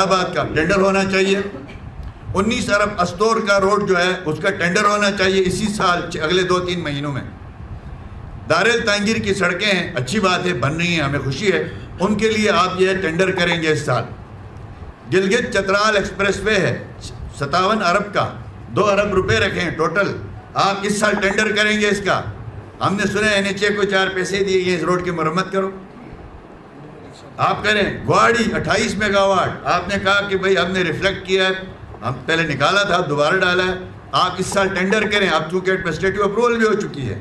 الہ آباد کا ٹینڈر ہونا چاہیے. 19 ارب استور کا روڈ جو ہے اس کا ٹینڈر ہونا چاہیے اسی سال, اگلے 2-3 مہینوں میں. دارال تانگیر کی سڑکیں ہیں, اچھی بات ہے, بن رہی ہیں, ہمیں خوشی ہے, ان کے لیے آپ یہ ٹینڈر کریں گے اس سال. گلگت چترال ایکسپریس وے ہے 57 ارب کا, 2 ارب روپے رکھیں ٹوٹل, آپ اس سال ٹینڈر کریں گے اس کا. ہم نے سنا NHA کو 4 پیسے دیے گئے, اس روڈ کی مرمت کرو, آپ کریں. گواڑی 28 میگا واٹ, آپ نے کہا کہ بھئی ہم نے ریفلیکٹ کیا ہے, ہم پہلے نکالا تھا دوبارہ ڈالا ہے, آپ اس سال ٹینڈر کریں, اب چونکہ ایڈمنسٹریٹو اپروول بھی ہو چکی ہے.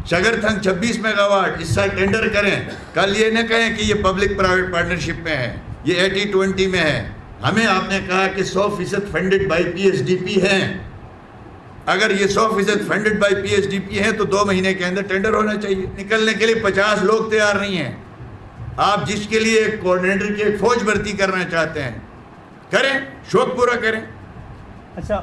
شگر تھنگ 26 میگا واٹ, اس سال ٹینڈر کریں. کل یہ نہ کہیں کہ یہ پبلک پرائیویٹ پارٹنرشپ میں ہے, یہ 80-20 میں ہے. ہمیں آپ نے کہا کہ 100% فنڈڈ بائی PSDP ہیں. اگر یہ 100% فنڈڈ بائی PSDP ہیں تو 2 مہینے کے اندر ٹینڈر ہونا چاہیے. نکلنے کے لیے 50 لوگ تیار نہیں ہیں. آپ جس کے لیے ایک کوآرڈینیٹر کی ایک فوج بھرتی کرنا چاہتے ہیں, کریں, شوق پورا کریں. اچھا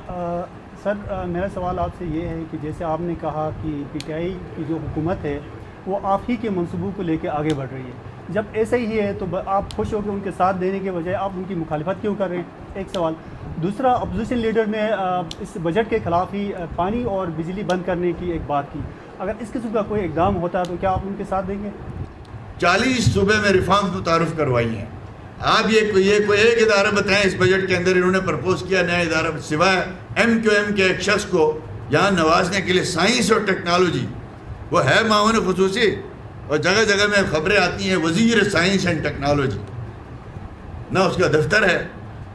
سر, میرا سوال آپ سے یہ ہے کہ جیسے آپ نے کہا کہ PTI کی جو حکومت ہے وہ آپ ہی کے منصوبوں کو لے کے آگے بڑھ رہی ہے, جب ایسا ہی ہے تو آپ خوش ہو کے ان کے ساتھ دینے کے بجائے آپ ان کی مخالفت کیوں کر رہے ہیں؟ ایک سوال. دوسرا, اپوزیشن لیڈر نے اس بجٹ کے خلاف ہی پانی اور بجلی بند کرنے کی ایک بات کی. اگر اس قسم کا کوئی اقدام ہوتا تو کیا آپ ان کے ساتھ دیں گے؟ 40 صوبے میں ریفارمز متعارف کروائی ہیں. آپ یہ کوئی ایک ادارہ بتائیں اس بجٹ کے اندر انہوں نے پرپوز کیا نیا ادارہ, سوائے MQM کے ایک شخص کو یہاں نوازنے کے لیے سائنس اور ٹیکنالوجی. وہ ہے معاون خصوصی اور جگہ جگہ میں خبریں آتی ہیں وزیر سائنس اینڈ ٹیکنالوجی, نہ اس کا دفتر ہے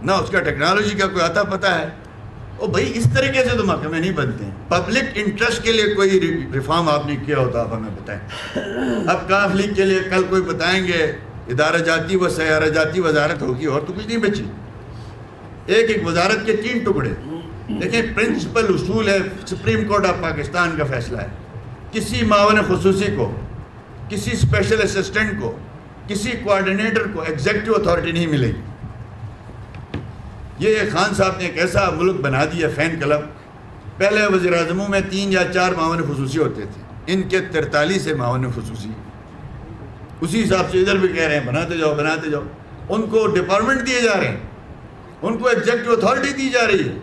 نہ اس کا ٹیکنالوجی کا کوئی آتا پتہ ہے. او بھائی اس طریقے سے تو محکمے نہیں بنتے ہیں. پبلک انٹرسٹ کے لیے کوئی ریفارم آپ نے کیا ہوتا آپ ہمیں بتائیں. اب کاف لیگ کے لیے کل کوئی بتائیں گے ادارہ جاتی و سیارہ جاتی وزارت ہوگی, اور تو کچھ نہیں بچی. ایک وزارت کے 3 ٹکڑے. دیکھیں پرنسپل اصول ہے, سپریم کورٹ آف پاکستان کا فیصلہ ہے, کسی معاون خصوصی کو, کسی اسپیشل اسسٹنٹ کو, کسی کوآرڈینیٹر کو ایگزیکٹو اتھارٹی نہیں ملے گی. یہ خان صاحب نے ایک ایسا ملک بنا دیا فین کلب. پہلے وزیر اعظموں میں 3 یا 4 معاون خصوصی ہوتے تھے, ان کے 43 معاون خصوصی. اسی حساب سے ادھر بھی کہہ رہے ہیں بناتے جاؤ. ان کو ڈپارٹمنٹ دیے جا رہے ہیں, ان کو ایگزیکٹو اتھارٹی دی جا رہی ہے.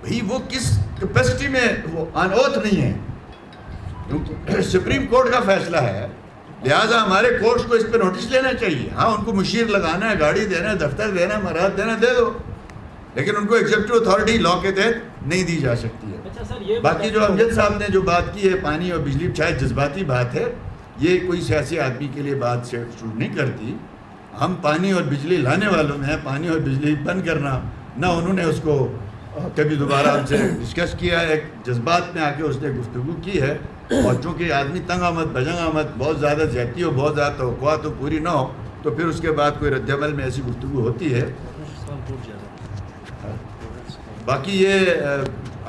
بھئی وہ کس کیپیسٹی میں, وہ آن اوتھ نہیں ہے, کیونکہ سپریم کورٹ کا فیصلہ ہے, لہٰذا ہمارے کورٹس کو اس پہ نوٹس لینا چاہیے. ہاں ان کو مشیر لگانا ہے, گاڑی دینا ہے, دفتر دینا ہے, مراد دینا دے دو, لیکن ان کو ایگزیکٹو اتھارٹی لا کے تحت نہیں دی جا سکتی ہے. باقی جو امجد صاحب نے جو بات کی ہے پانی اور بجلی, شاید جذباتی بات ہے, یہ کوئی سیاسی آدمی کے لیے بات شوٹ نہیں کرتی. ہم پانی اور بجلی لانے والوں میں ہیں, پانی اور بجلی بند کرنا نہ انہوں نے اس کو کبھی دوبارہ ہم سے ڈسکس کیا ہے. ایک جذبات میں آ کے اس نے گفتگو کی ہے, اور چونکہ آدمی تنگ آمد بجنگ آمد, بہت زیادہ زیادتی ہو, بہت زیادہ توقعات تو پوری نہ ہو, تو پھر اس کے بعد کوئی رد عمل میں ایسی گفتگو ہوتی ہے. باقی یہ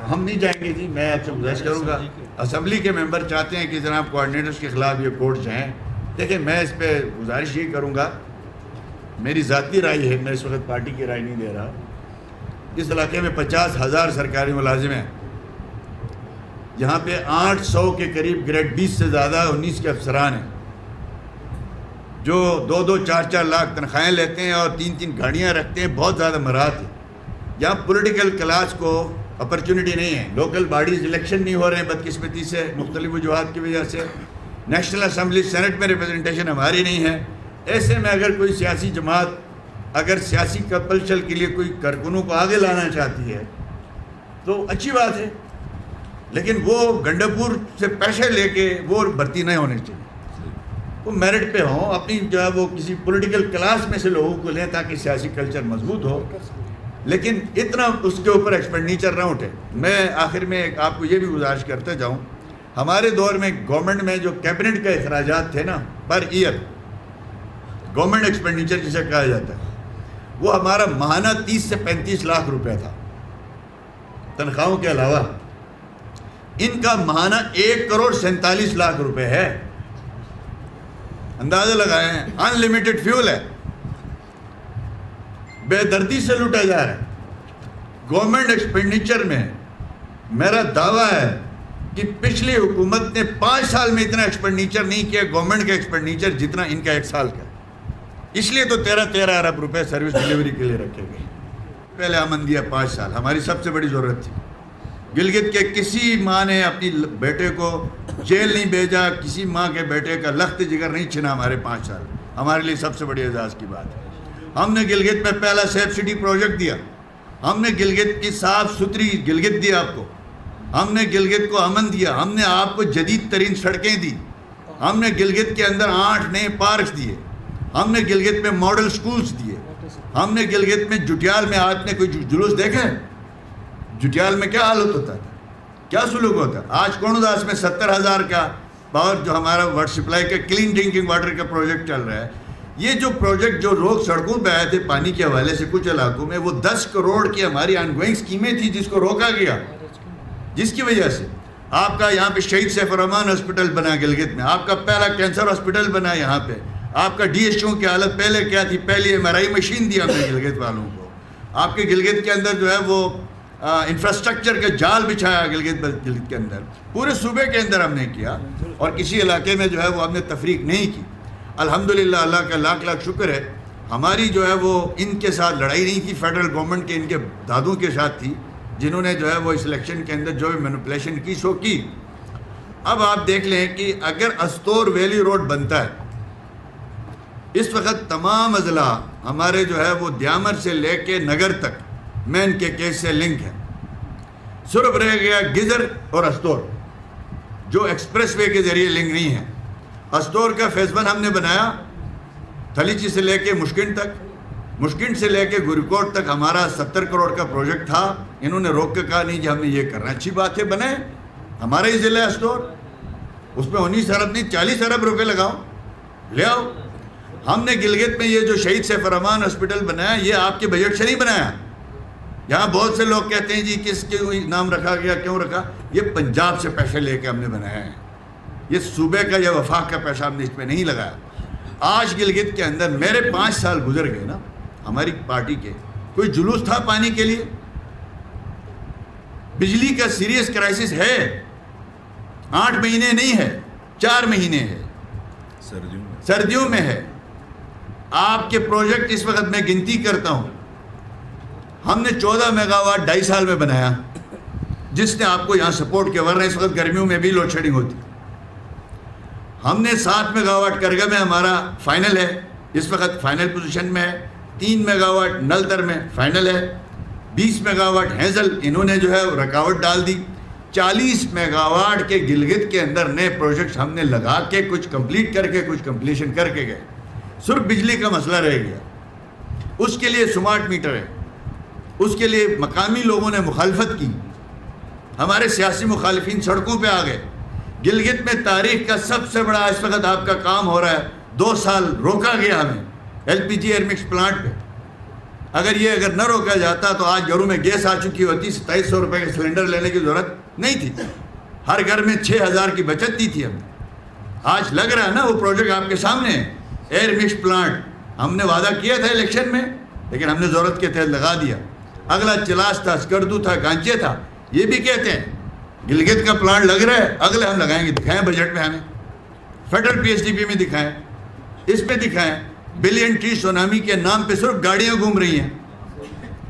ہم نہیں جائیں گے جی. میں آپ سے گزارش کروں گا, اسمبلی کے ممبر چاہتے ہیں کہ جناب کوآرڈینیٹرز کے خلاف یہ کورٹ جائیں. دیکھیں میں اس پہ گزارش یہ کروں گا, میری ذاتی رائے ہے, میں اس وقت پارٹی کی رائے نہیں دے رہا. اس علاقے میں 50,000 سرکاری ملازم ہیں. یہاں پہ 800 کے قریب گریڈ 20 سے زیادہ 19 کے افسران ہیں جو 2-2, 4-4 لاکھ تنخواہیں لیتے ہیں اور 3-3 گاڑیاں رکھتے ہیں. بہت زیادہ مرات ہے. یہاں پولیٹیکل کلاس کو اپرچونٹی نہیں ہے. لوکل باڈیز الیکشن نہیں ہو رہے ہیں بدقسمتی سے, مختلف وجوہات کی وجہ سے. نیشنل اسمبلی سینٹ میں ریپرزنٹیشن ہماری نہیں ہے. ایسے میں اگر کوئی سیاسی جماعت اگر سیاسی کپلچل کے لیے کوئی کارکنوں کو آگے لانا چاہتی ہے تو اچھی بات ہے, لیکن وہ گنڈاپور سے پیسے لے کے وہ بھرتی نہیں ہونے چاہیے. وہ میرٹ پہ ہوں, اپنی جو ہے وہ کسی پولیٹیکل کلاس میں سے لوگوں کو لیں تاکہ سیاسی کلچر مضبوط ہو, لیکن اتنا اس کے اوپر ایکسپینڈیچر نہ اٹھے. میں آخر میں آپ کو یہ بھی گزارش کرتے جاؤں, ہمارے دور میں گورنمنٹ میں جو کیبنٹ کا اخراجات تھے نا پر ایئر, گورنمنٹ ایکسپینڈیچر جسے کہا جاتا ہے, وہ ہمارا ماہانہ 30 سے 35 لاکھ روپے تھا تنخواہوں کے علاوہ. ان کا ماہانہ 1,47,00,000 روپے ہے. اندازہ لگائیں, ان لمیٹڈ فیول ہے, بے دردی سے لوٹا جا رہا ہے. گورنمنٹ ایکسپینڈیچر میں میرا دعویٰ ہے کہ پچھلی حکومت نے 5 سال میں اتنا ایکسپینڈیچر نہیں کیا گورنمنٹ کا ایکسپینڈیچر جتنا ان کا 1 سال کا. اس لیے تو 13 ارب روپے سروس ڈیلیوری کے لیے رکھے گئے. پہلے امن دیا 5 سال, ہماری سب سے بڑی ضرورت تھی. گلگت کے کسی ماں نے اپنی بیٹے کو جیل نہیں بھیجا, کسی ماں کے بیٹے کا لخت جگر نہیں چھنا ہمارے 5 سال. ہمارے لیے سب سے بڑی اعزاز کی بات ہے. ہم نے گلگت میں پہلا سیف سٹی پروجیکٹ دیا, ہم نے گلگت کی صاف ستھری گلگت دی آپ کو, ہم نے گلگت کو امن دیا, ہم نے آپ کو جدید ترین سڑکیں دی, ہم نے گلگت کے اندر 8 نئے پارکس دیے, ہم نے گلگت میں ماڈل سکولز دیے, ہم نے گلگت میں جٹیال میں آپ نے کوئی جلوس دیکھا ہے؟ جٹیال میں کیا حالت ہوتا تھا, کیا سلوک ہوتا ہے. آج کونوداس میں 70,000 کا پاور جو ہمارا واٹر سپلائی کا کلین ڈرنکنگ واٹر کا پروجیکٹ چل رہا ہے. یہ جو پروجیکٹ جو لوگ سڑکوں پہ آئے تھے پانی کے حوالے سے کچھ علاقوں میں, وہ 10 کروڑ کی ہماری آن گوئنگ اسکیمیں تھیں جس کو روکا گیا, جس کی وجہ سے آپ کا یہاں پہ شہید سیف الرحمان ہاسپٹل بنا گلگت میں, آپ کا پہلا کینسر ہاسپٹل بنا یہاں پہ, آپ کا ڈی ایچ او کی حالت پہلے کیا تھی, پہلی MRI مشین دی ہم نے گلگت والوں کو. آپ کے گلگت کے اندر جو ہے وہ انفراسٹرکچر کا جال بچھایا گلگت کے اندر, پورے صوبے کے اندر ہم نے کیا, اور کسی علاقے میں جو ہے وہ ہم نے تفریق نہیں کی. الحمدللہ اللہ کا لاکھ لاکھ شکر ہے, ہماری جو ہے وہ ان کے ساتھ لڑائی نہیں تھی فیڈرل گورنمنٹ کے, ان کے دادوں کے ساتھ تھی جنہوں نے جو ہے وہ اس الیکشن کے اندر جو بھی مینپولیشن کی سو کی. اب آپ دیکھ لیں کہ اگر استور ویلی روڈ بنتا ہے, اس وقت تمام اضلاع ہمارے جو ہے وہ دیامر سے لے کے نگر تک مین کے کیس سے لنک ہے. صرف رہ گیا گزر اور استور جو ایکسپریس وے کے ذریعے لنک نہیں ہے. استور کا فیز 1 ہم نے بنایا, تھلیچی سے لے کے مشکن تک, مشکن سے لے کے گوریکوٹ تک ہمارا 70 کروڑ کا پروجیکٹ تھا. انہوں نے روک کے کہا نہیں جی ہم نے یہ کرنا ہے. اچھی بات ہے, بنے, ہمارا ہی ضلع ہے استور, اس میں 19 ارب نہیں 40 ارب روپے لگاؤ, لے آؤ. ہم نے گلگت میں یہ جو شہید سیف الرحمان ہاسپٹل بنایا, یہ آپ کے بجٹ سے نہیں بنایا. یہاں بہت سے لوگ کہتے ہیں جی کس کے نام رکھا گیا, کیوں رکھا, یہ پنجاب سے پیسے لے کے ہم نے بنایا ہے. یہ صوبے کا یا وفاق کا پیسہ ہم نے اس پہ نہیں لگایا. آج گلگت کے اندر میرے 5 سال گزر گئے نا ہماری پارٹی کے, کوئی جلوس تھا پانی کے لیے؟ بجلی کا سیریس کرائسس ہے, 8 مہینے نہیں ہے, 4 مہینے ہے, سردیوں میں ہے. آپ کے پروجیکٹ اس وقت میں گنتی کرتا ہوں, ہم نے 14 میگا واٹ 2.5 سال میں بنایا, جس نے آپ کو یہاں سپورٹ کیا, ورنہ اس وقت گرمیوں میں بھی لوڈ شیڈنگ ہوتی. ہم نے 7 میگا واٹ کرگا میں ہمارا فائنل ہے, اس وقت فائنل پوزیشن میں ہے. 3 میگا واٹ نلتر میں فائنل ہے. 20 میگا واٹ ہیزل انہوں نے جو ہے رکاوٹ ڈال دی. 40 میگا واٹ کے گلگت کے اندر نئے پروجیکٹس ہم نے لگا کے کچھ کمپلیٹ کر کے کچھ کمپلیشن کر کے گئے. صرف بجلی کا مسئلہ رہ گیا, اس کے لیے سمارٹ میٹر ہے, اس کے لیے مقامی لوگوں نے مخالفت کی, ہمارے سیاسی مخالفین سڑکوں پہ آ گئے. گلگت میں تاریخ کا سب سے بڑا اس وقت آپ کا کام ہو رہا ہے, 2 سال روکا گیا ہمیں LPG ایئر مکس پلانٹ پہ. اگر نہ روکا جاتا تو آج گھروں میں گیس آ چکی ہوتی, 2700 روپے کے سلنڈر لینے کی ضرورت نہیں تھی, ہر گھر میں 6000 کی بچت دی تھی ہم نے. آج لگ رہا ہے نا وہ پروجیکٹ آپ کے سامنے ہے, ایئر مکس پلانٹ ہم نے وعدہ کیا تھا الیکشن میں, لیکن ہم نے ضرورت کے تحت لگا دیا. اگلا چلاس تھا, اسکردو تھا, گانچے تھا, یہ بھی کہتے ہیں گلگت کا پلانٹ لگ رہا ہے, اگلے ہم لگائیں گے, دکھائیں بجٹ میں, ہمیں فیڈرل PSDP میں دکھائیں, اس پہ دکھائیں. بلین ٹری سونامی کے نام پہ صرف گاڑیاں گھوم رہی ہیں,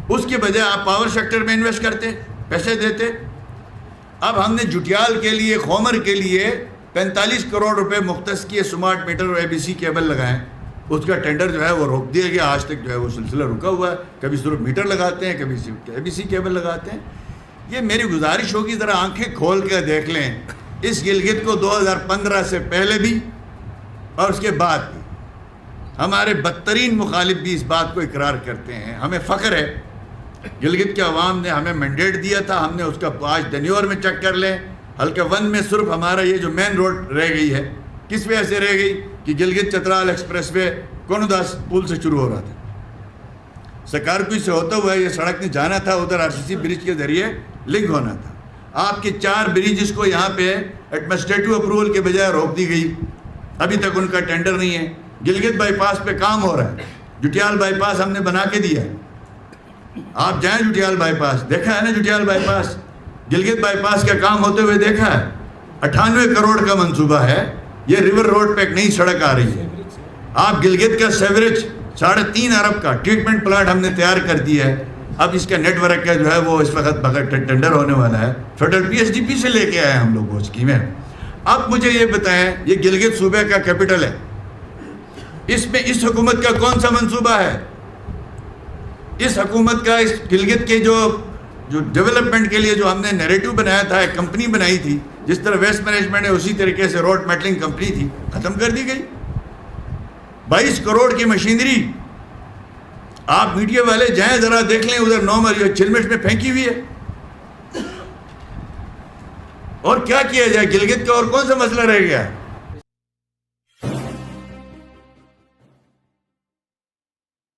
اس کے بجائے آپ پاور سیکٹر میں انویسٹ کرتے, پیسے دیتے. اب ہم نے جٹیال کے لیے, خومر کے لیے 45 کروڑ روپے مختص کیے, سمارٹ میٹر اور ABC کیبل لگائیں. اس کا ٹینڈر جو ہے وہ روک دیا گیا, آج تک جو ہے وہ سلسلہ رکا ہوا ہے. کبھی صرف میٹر لگاتے ہیں, کبھی ABC کیبل لگاتے ہیں. یہ میری گزارش ہوگی ذرا آنکھیں کھول کے دیکھ لیں اس گلگت کو. 2015 سے پہلے بھی اور اس کے بعد بھی ہمارے بدترین مخالف بھی اس بات کو اقرار کرتے ہیں. ہمیں فخر ہے, گلگت کے عوام نے ہمیں مینڈیٹ دیا تھا, ہم نے اس کا آج دنیور میں چیک کر لیں, حلقہ 1 میں صرف ہمارا یہ جو مین روڈ رہ گئی ہے, کس وجہ سے رہ گئی کہ گلگت چترال ایکسپریس وے کونوداس پل سے شروع ہو رہا تھا, سکارپی سے ہوتا ہوا یہ سڑک نے جانا تھا, ادھر RCC برج کے ذریعے لنک ہونا تھا. آپ کے 4 بریجز کو یہاں پہ ایڈمنسٹریٹو اپروول کے بجائے روک دی گئی, ابھی تک ان کا ٹینڈر نہیں ہے. گلگت بائی پاس پہ کام ہو رہا ہے, جٹیال بائی پاس ہم نے بنا کے دیا ہے. آپ جائیں جٹیال بائی پاس, دیکھا ہے نا جٹیال بائی پاس, گلگت بائی پاس کا کام ہوتے ہوئے دیکھا ہے. 98 کروڑ کا منصوبہ ہے, یہ ریور روڈ پہ ایک نئی سڑک آ رہی ہے. آپ گلگت کا سیوریج 3.5 ارب کا ٹریٹمنٹ پلانٹ ہم نے تیار کر دیا ہے. اب اس کا نیٹ ورک کا جو ہے وہ اس وقت بغیر ٹینڈر ہونے والا ہے. Federal P S D P سے لے کے آئے ہم لوگ وہ اسکیمیں. اب مجھے یہ بتائیں, یہ گلگت صوبے کا کیپٹل ہے, اس میں اس حکومت کا کون سا منصوبہ ہے؟ اس حکومت کا اس گلگت کے جو ڈیولپمنٹ کے لیے جو ہم نے نیریٹو بنایا تھا, ایک کمپنی بنائی تھی, جس طرح ویسٹ مینجمنٹ ہے اسی طریقے سے روڈ میٹلنگ کمپنی تھی, ختم کر دی گئی. 22 کروڑ کی مشینری. آپ میڈیا والے جائیں ذرا دیکھ لیں, ادھر 9 مریض چلمٹ میں پھینکی ہوئی ہے. اور کیا کیا جائے؟ گلگت کا اور کون سا مسئلہ رہ گیا ہے؟